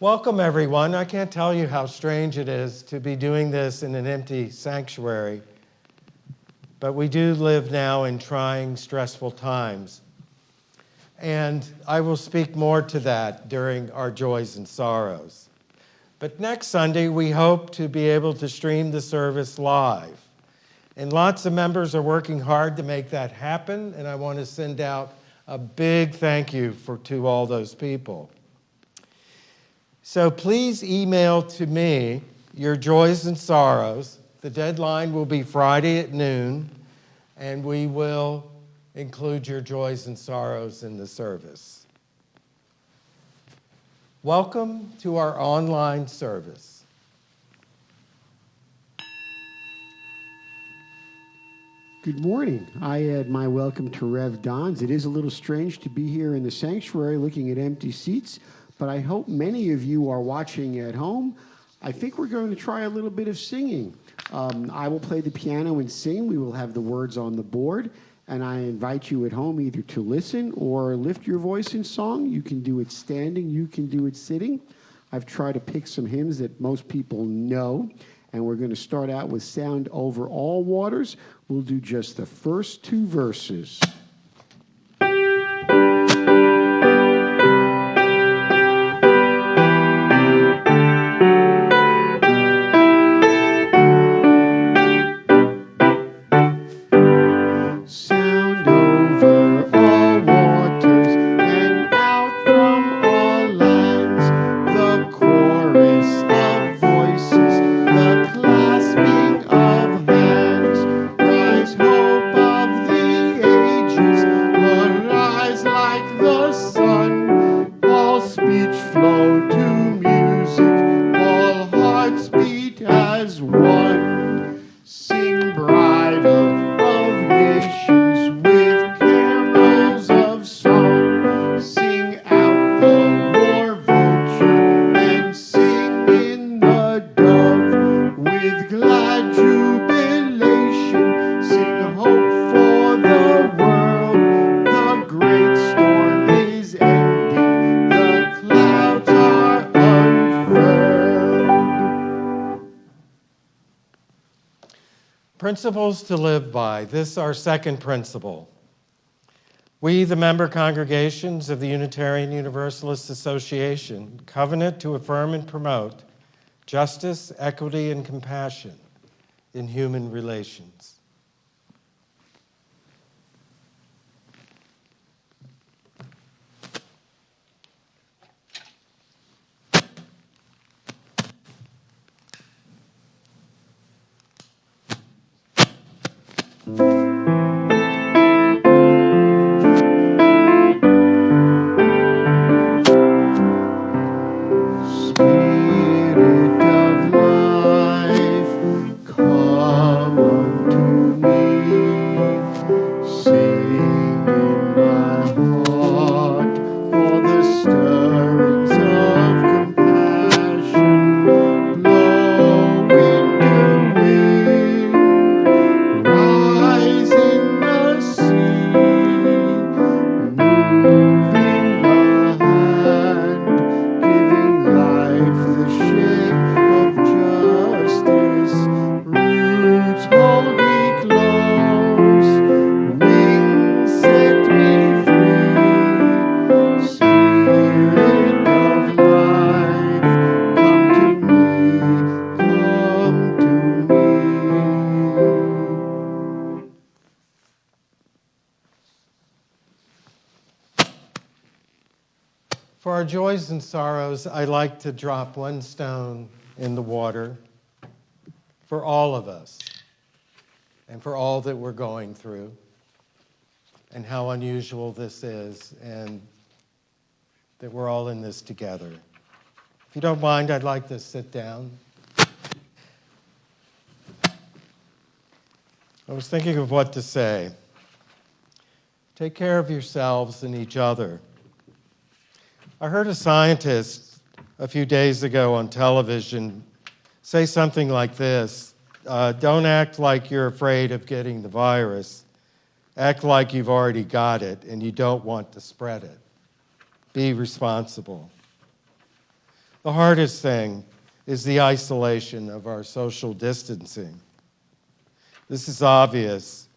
Welcome, everyone. I can't tell you how strange it is to be doing this in an empty sanctuary, but we do live now in trying, stressful times. And I will speak more to that during our joys and sorrows. But next Sunday, we hope to be able to stream the service live. And lots of members are working hard to make that happen, and I want to send out a big thank you to all those people. So please email to me your joys and sorrows. The deadline will be Friday at noon, and we will include your joys and sorrows in the service. Welcome to our online service. Good morning. I add my welcome to Rev Don's. It is a little strange to be here in the sanctuary looking at empty seats, but I hope many of you are watching at home. I think we're going to try a little bit of singing. I will play the piano and sing. We will have the words on the board, and I invite you at home either to listen or lift your voice in song. You can do it standing. You can do it sitting. I've tried to pick some hymns that most people know, and we're going to start out with Sound Over All Waters. We'll do just the first two verses. Principles to live by. This is our second principle. We, the member congregations of the Unitarian Universalist Association, covenant to affirm and promote justice, equity, and compassion in human relations. For our joys and sorrows, I like to drop one stone in the water for all of us and for all that we're going through and how unusual this is and that we're all in this together. If you don't mind, I'd like to sit down. I was thinking of what to say. Take care of yourselves and each other. I heard a scientist a few days ago on television say something like this: don't act like you're afraid of getting the virus. Act like you've already got it and you don't want to spread it. Be responsible. The hardest thing is the isolation of our social distancing. This is obvious,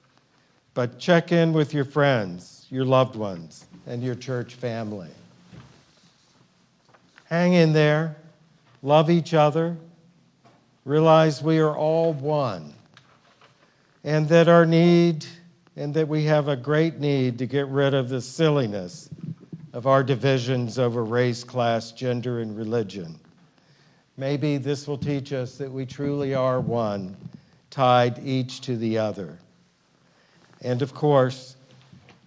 but check in with your friends, your loved ones, and your church family. Hang in there, love each other, realize we are all one, and that we have a great need to get rid of the silliness of our divisions over race, class, gender, and religion. Maybe this will teach us that we truly are one, tied each to the other. And of course,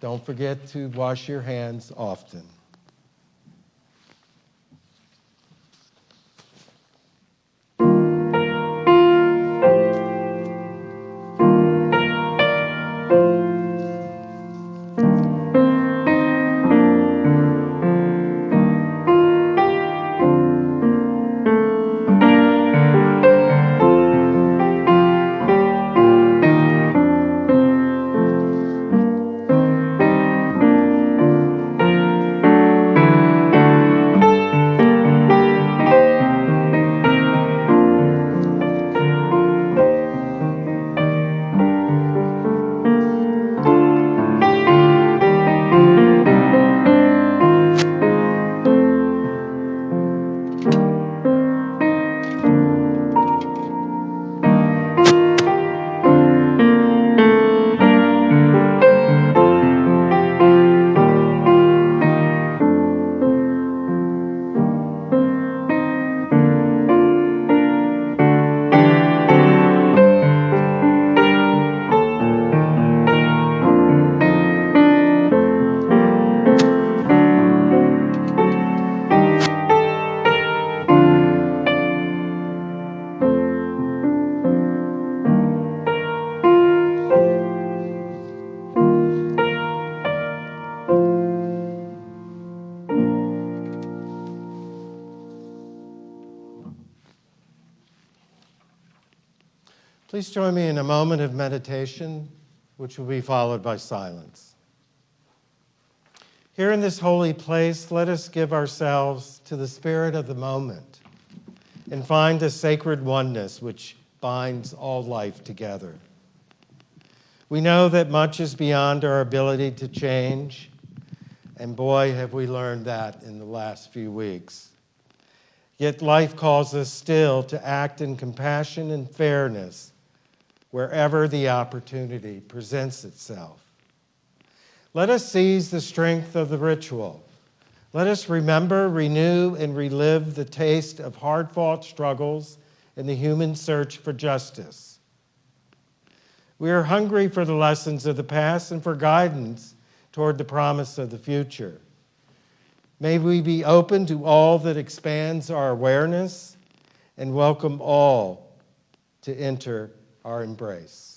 don't forget to wash your hands often. Please join me in a moment of meditation, which will be followed by silence. Here in this holy place, let us give ourselves to the spirit of the moment and find a sacred oneness which binds all life together. We know that much is beyond our ability to change, and boy, have we learned that in the last few weeks. Yet life calls us still to act in compassion and fairness wherever the opportunity presents itself. Let us seize the strength of the ritual. Let us remember, renew, and relive the taste of hard-fought struggles in the human search for justice. We are hungry for the lessons of the past and for guidance toward the promise of the future. May we be open to all that expands our awareness and welcome all to enter our embrace.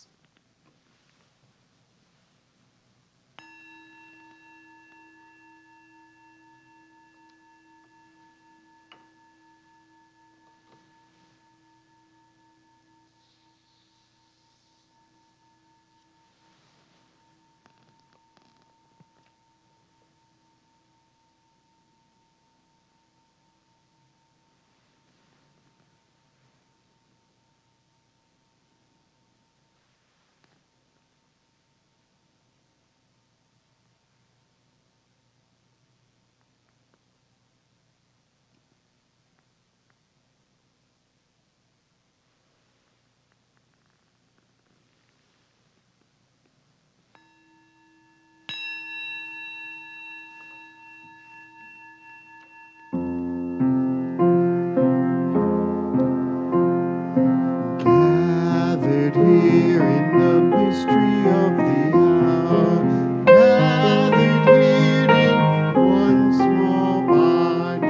Gathered here in the mystery of the hour, gathered here in one small body,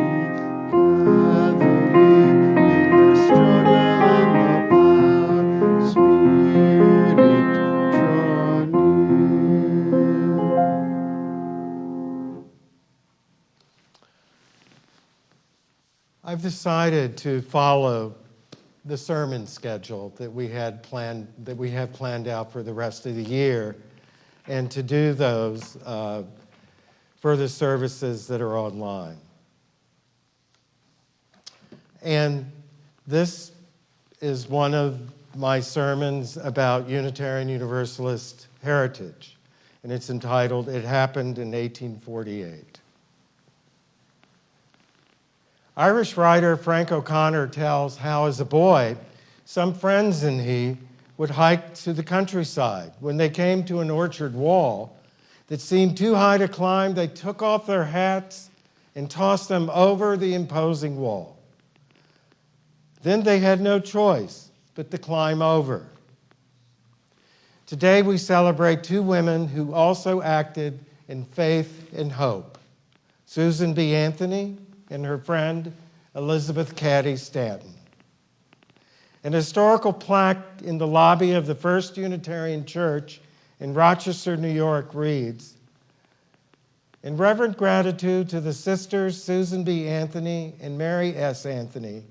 gathered here in the struggle and the power, Spirit, draw near. I've decided to follow the sermon schedule that we have planned out for the rest of the year, and to do those for the services that are online. And this is one of my sermons about Unitarian Universalist heritage, and it's entitled, It Happened in 1848. Irish writer Frank O'Connor tells how, as a boy, some friends and he would hike to the countryside. When they came to an orchard wall that seemed too high to climb, they took off their hats and tossed them over the imposing wall. Then they had no choice but to climb over. Today we celebrate two women who also acted in faith and hope, Susan B. Anthony and her friend Elizabeth Cady Stanton. An historical plaque in the lobby of the First Unitarian Church in Rochester, New York reads, "In reverent gratitude to the sisters Susan B. Anthony and Mary S. Anthony,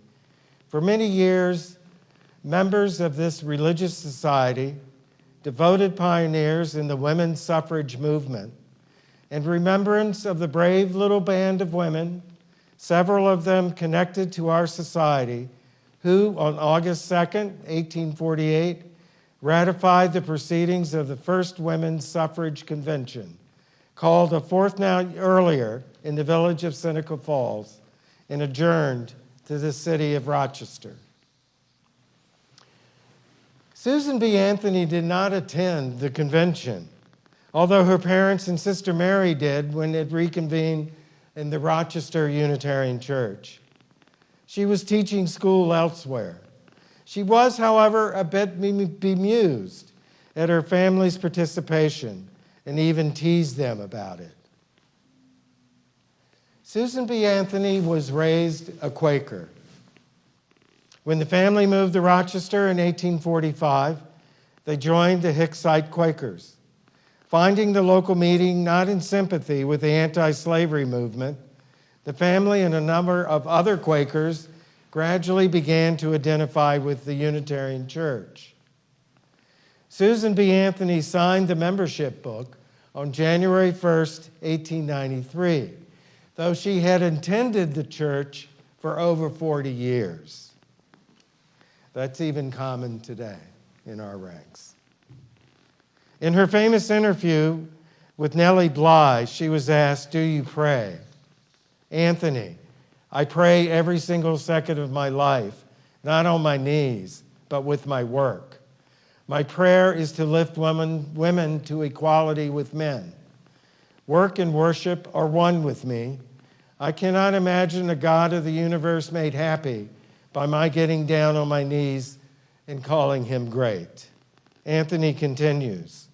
for many years members of this religious society, devoted pioneers in the women's suffrage movement, and remembrance of the brave little band of women, several of them connected to our society, who on August 2nd, 1848, ratified the proceedings of the first Women's Suffrage Convention, called a fortnight earlier in the village of Seneca Falls, and adjourned to the city of Rochester." Susan B. Anthony did not attend the convention, although her parents and Sister Mary did when it reconvened in the Rochester Unitarian Church. She was teaching school elsewhere. She was, however, a bit bemused at her family's participation and even teased them about it. Susan B. Anthony was raised a Quaker. When the family moved to Rochester in 1845, they joined the Hicksite Quakers. Finding the local meeting not in sympathy with the anti-slavery movement, the family and a number of other Quakers gradually began to identify with the Unitarian Church. Susan B. Anthony signed the membership book on January 1st, 1893, though she had attended the church for over 40 years. That's even common today in our ranks. In her famous interview with Nellie Bly, she was asked, "Do you pray?" "Anthony, I pray every single second of my life, not on my knees, but with my work. My prayer is to lift women to equality with men. Work and worship are one with me. I cannot imagine a God of the universe made happy by my getting down on my knees and calling him great." Anthony continues,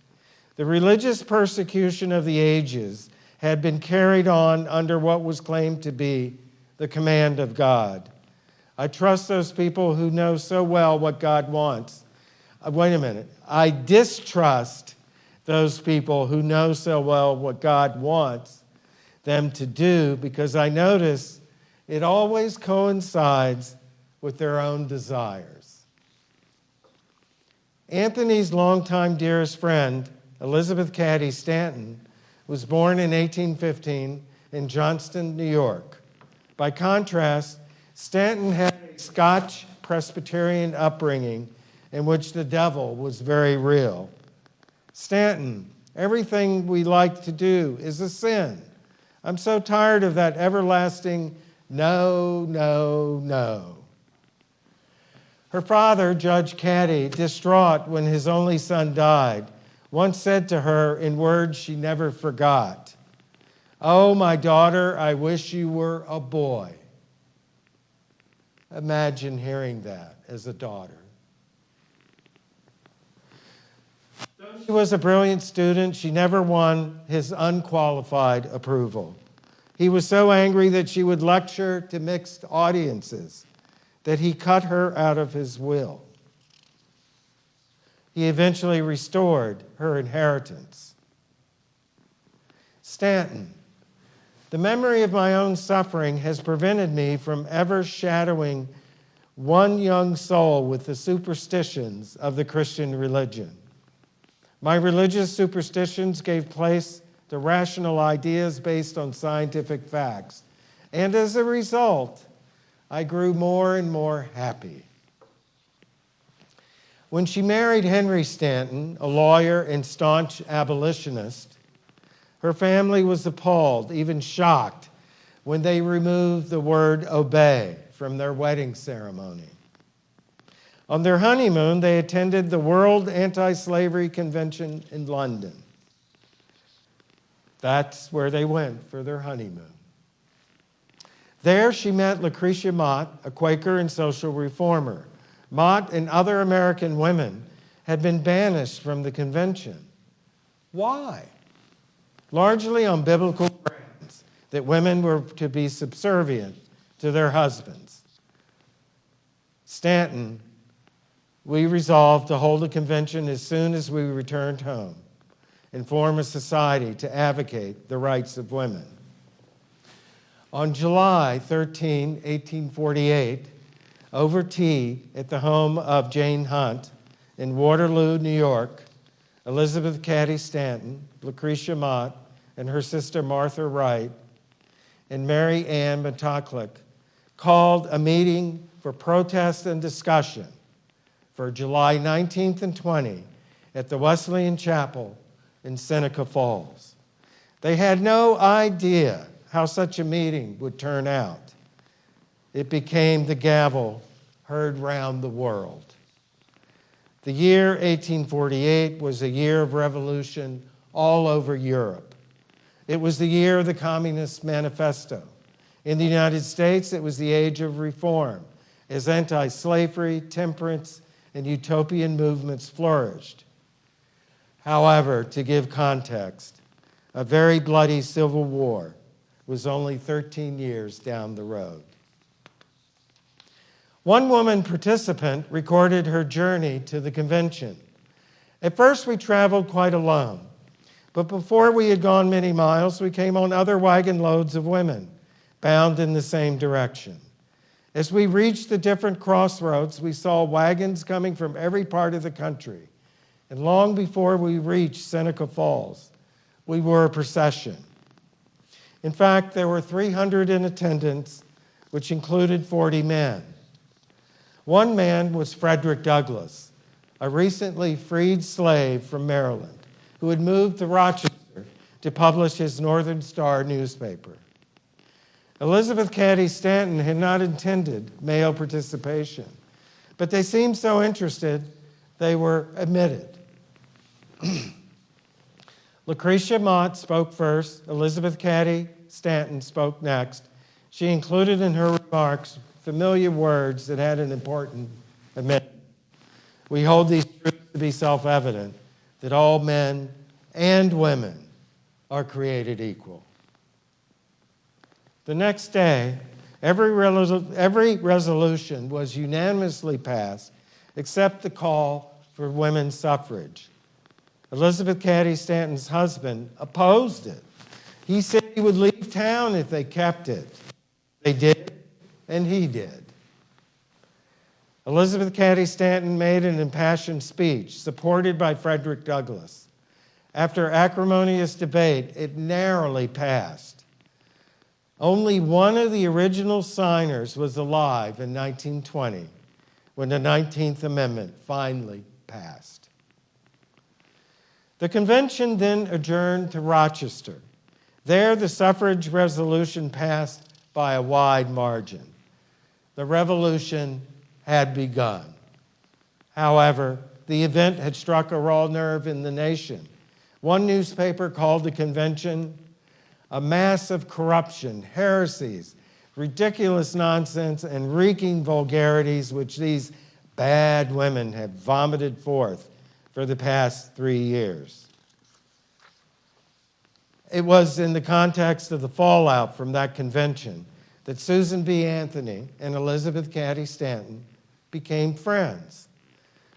"The religious persecution of the ages had been carried on under what was claimed to be the command of God. I trust those people who know so well what God wants. I distrust those people who know so well what God wants them to do, because I notice it always coincides with their own desires." Anthony's longtime dearest friend, Elizabeth Cady Stanton, was born in 1815 in Johnston, New York. By contrast, Stanton had a Scotch Presbyterian upbringing in which the devil was very real. "Stanton, everything we like to do is a sin. I'm so tired of that everlasting no, no, no." Her father, Judge Cady, distraught when his only son died, once said to her in words she never forgot, "Oh, my daughter, I wish you were a boy." Imagine hearing that as a daughter. Though she was a brilliant student, she never won his unqualified approval. He was so angry that she would lecture to mixed audiences that he cut her out of his will. He eventually restored her inheritance. Stanton, the memory of my own suffering has prevented me from ever shadowing one young soul with the superstitions of the Christian religion. My religious superstitions gave place to rational ideas based on scientific facts, and as a result, I grew more and more happy. When she married Henry Stanton, a lawyer and staunch abolitionist, her family was appalled, even shocked, when they removed the word obey from their wedding ceremony. On their honeymoon, they attended the World Anti-Slavery Convention in London. That's where they went for their honeymoon. There she met Lucretia Mott, a Quaker and social reformer. Mott and other American women had been banished from the convention. Why? Largely on biblical grounds, that women were to be subservient to their husbands. Stanton, we resolved to hold a convention as soon as we returned home and form a society to advocate the rights of women. On July 13, 1848, over tea at the home of Jane Hunt in Waterloo, New York, Elizabeth Cady Stanton, Lucretia Mott, and her sister Martha Wright, and Mary Ann Matoclick called a meeting for protest and discussion for July 19th and 20 at the Wesleyan Chapel in Seneca Falls. They had no idea how such a meeting would turn out. It became the gavel heard round the world. The year 1848 was a year of revolution all over Europe. It was the year of the Communist Manifesto. In the United States, it was the age of reform, as anti-slavery, temperance, and utopian movements flourished. However, to give context, a very bloody civil war was only 13 years down the road. One woman participant recorded her journey to the convention. At first, we traveled quite alone, but before we had gone many miles, we came on other wagon loads of women bound in the same direction. As we reached the different crossroads, we saw wagons coming from every part of the country. And long before we reached Seneca Falls, we were a procession. In fact, there were 300 in attendance, which included 40 men. One man was Frederick Douglass, a recently freed slave from Maryland, who had moved to Rochester to publish his Northern Star newspaper. Elizabeth Cady Stanton had not intended male participation, but they seemed so interested, they were admitted. Lucretia Mott spoke first. Elizabeth Cady Stanton spoke next. She included in her remarks familiar words that had an important admission. We hold these truths to be self-evident, that all men and women are created equal. The next day, every resolution was unanimously passed except the call for women's suffrage. Elizabeth Cady Stanton's husband opposed it. He said he would leave town if they kept it. They did, and he did. Elizabeth Cady Stanton made an impassioned speech supported by Frederick Douglass. After acrimonious debate, it narrowly passed. Only one of the original signers was alive in 1920 when the 19th Amendment finally passed. The convention then adjourned to Rochester. There, the suffrage resolution passed by a wide margin. The revolution had begun. However, the event had struck a raw nerve in the nation. One newspaper called the convention a mass of corruption, heresies, ridiculous nonsense, and reeking vulgarities which these bad women have vomited forth for the past 3 years. It was in the context of the fallout from that convention that Susan B. Anthony and Elizabeth Cady Stanton became friends.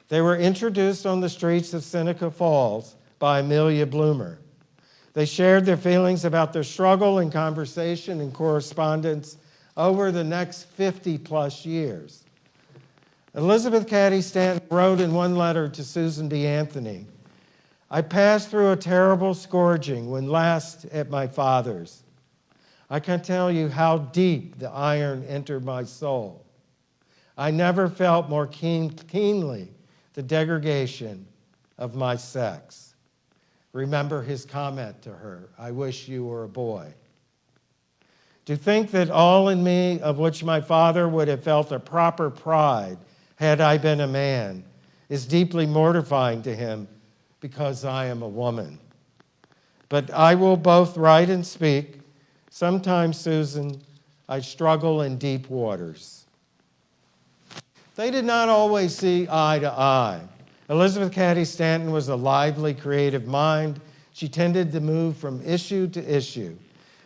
They were introduced on the streets of Seneca Falls by Amelia Bloomer. They shared their feelings about their struggle in conversation and correspondence over the next 50-plus years. Elizabeth Cady Stanton wrote in one letter to Susan B. Anthony, "I passed through a terrible scourging when last at my father's. I can't tell you how deep the iron entered my soul. I never felt more keenly the degradation of my sex. Remember his comment to her, "I wish you were a boy." To think that all in me, of which my father would have felt a proper pride had I been a man, is deeply mortifying to him because I am a woman. But I will both write and speak. Sometimes, Susan, I struggle in deep waters. They did not always see eye to eye. Elizabeth Cady Stanton was a lively, creative mind. She tended to move from issue to issue.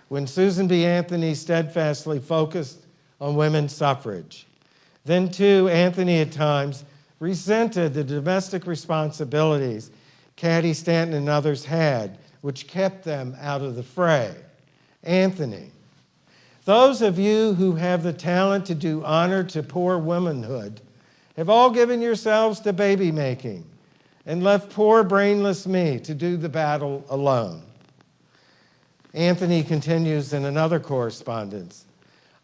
When Susan B. Anthony steadfastly focused on women's suffrage. Then, too, Anthony at times resented the domestic responsibilities Cady Stanton and others had, which kept them out of the fray. Anthony, those of you who have the talent to do honor to poor womanhood have all given yourselves to baby making and left poor brainless me to do the battle alone. Anthony continues in another correspondence,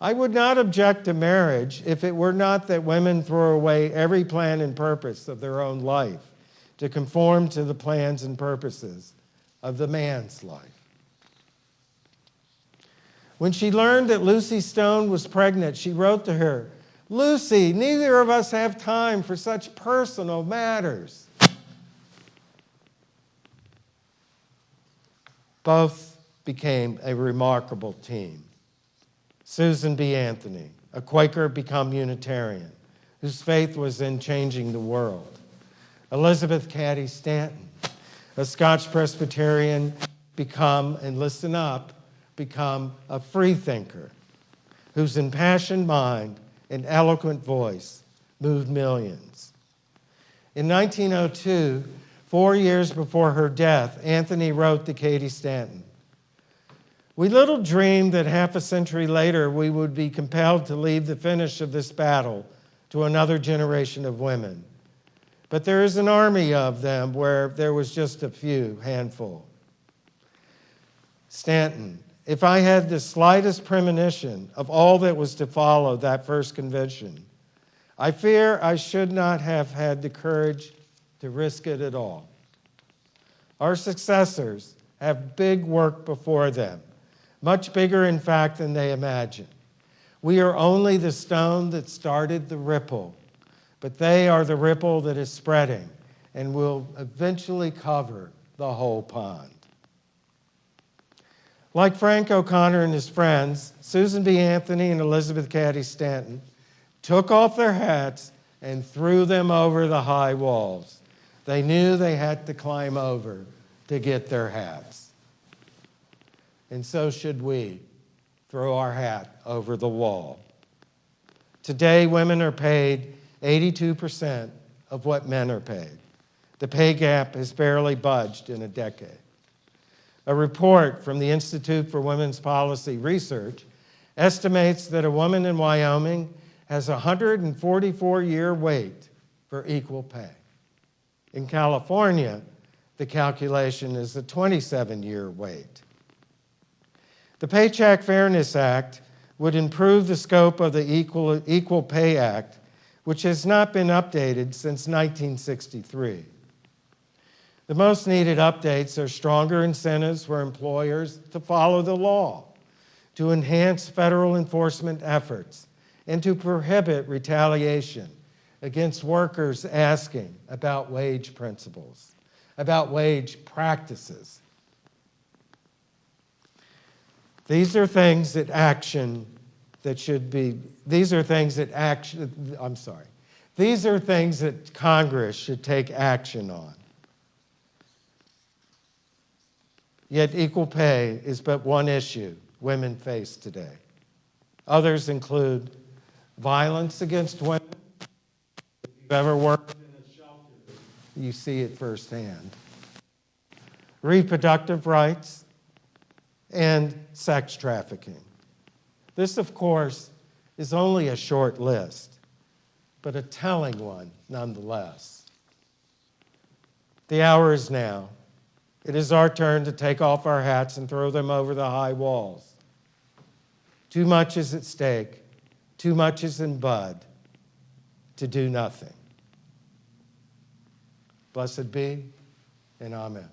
I would not object to marriage if it were not that women throw away every plan and purpose of their own life to conform to the plans and purposes of the man's life. When she learned that Lucy Stone was pregnant, she wrote to her, Lucy, neither of us have time for such personal matters. Both became a remarkable team. Susan B. Anthony, a Quaker become Unitarian, whose faith was in changing the world. Elizabeth Cady Stanton, a Scotch Presbyterian, become, and listen up, become a freethinker whose impassioned mind and eloquent voice moved millions. In 1902, 4 years before her death, Anthony wrote to Cady Stanton, we little dreamed that half a century later we would be compelled to leave the finish of this battle to another generation of women. But there is an army of them where there was just a few, handful. Stanton, if I had the slightest premonition of all that was to follow that first convention, I fear I should not have had the courage to risk it at all. Our successors have big work before them, much bigger, in fact, than they imagine. We are only the stone that started the ripple, but they are the ripple that is spreading and will eventually cover the whole pond. Like Frank O'Connor and his friends, Susan B. Anthony and Elizabeth Cady Stanton took off their hats and threw them over the high walls. They knew they had to climb over to get their hats. And so should we throw our hat over the wall. Today, women are paid 82% of what men are paid. The pay gap has barely budged in a decade. A report from the Institute for Women's Policy Research estimates that a woman in Wyoming has a 144-year wait for equal pay. In California, the calculation is a 27-year wait. The Paycheck Fairness Act would improve the scope of the Equal Pay Act, which has not been updated since 1963. The most needed updates are stronger incentives for employers to follow the law, to enhance federal enforcement efforts, and to prohibit retaliation against workers asking about wage principles, about wage practices. These are things that Congress should take action on. Yet equal pay is but one issue women face today. Others include violence against women. If you've ever worked in a shelter, you see it firsthand. Reproductive rights and sex trafficking. This, of course, is only a short list, but a telling one nonetheless. The hour is now. It is our turn to take off our hats and throw them over the high walls. Too much is at stake. Too much is in bud to do nothing. Blessed be, and amen.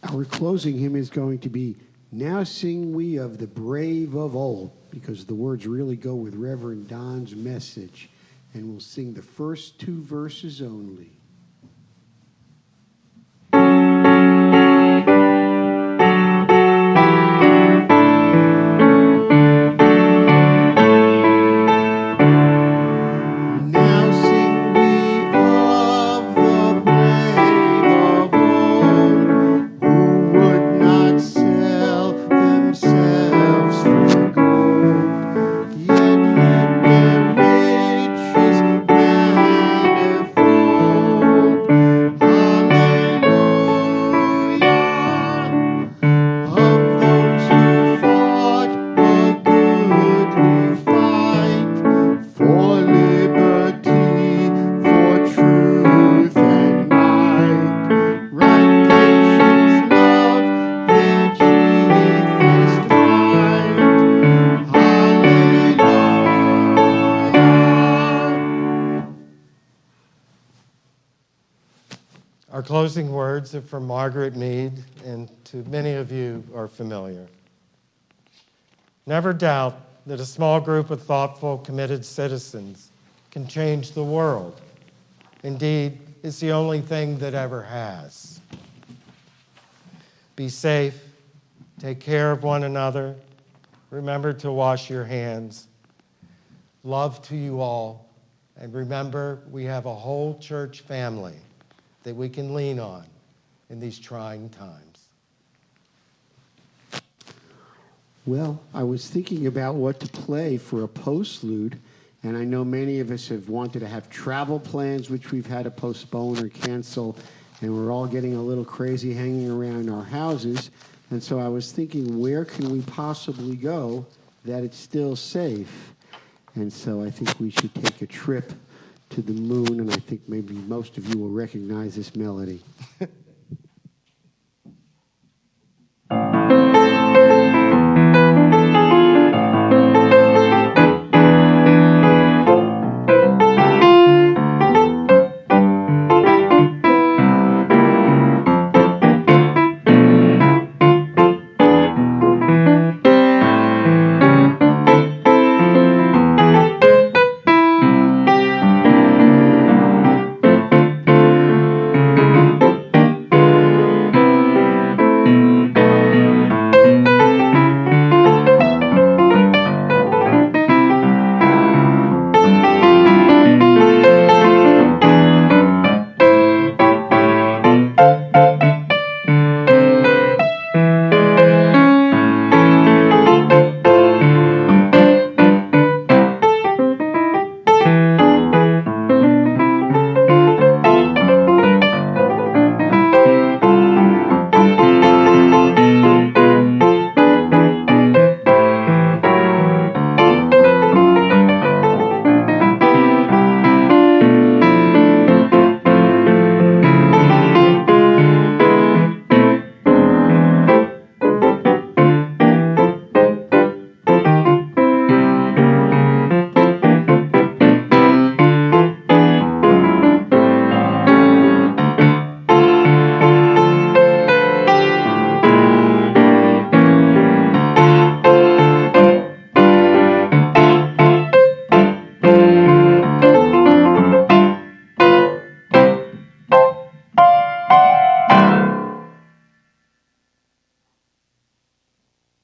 Our closing hymn is going to be Now Sing We of the Brave of Old, because the words really go with Reverend Don's message. And we'll sing the first two verses only. Our closing words are from Margaret Mead, and to many of you are familiar. Never doubt that a small group of thoughtful, committed citizens can change the world. Indeed, it's the only thing that ever has. Be safe, take care of one another, remember to wash your hands. Love to you all, and remember we have a whole church family that we can lean on in these trying times. Well, I was thinking about what to play for a postlude, and I know many of us have wanted to have travel plans, which we've had to postpone or cancel, and we're all getting a little crazy hanging around our houses. And so I was thinking, where can we possibly go that it's still safe? And so I think we should take a trip to the moon, and I think maybe most of you will recognize this melody.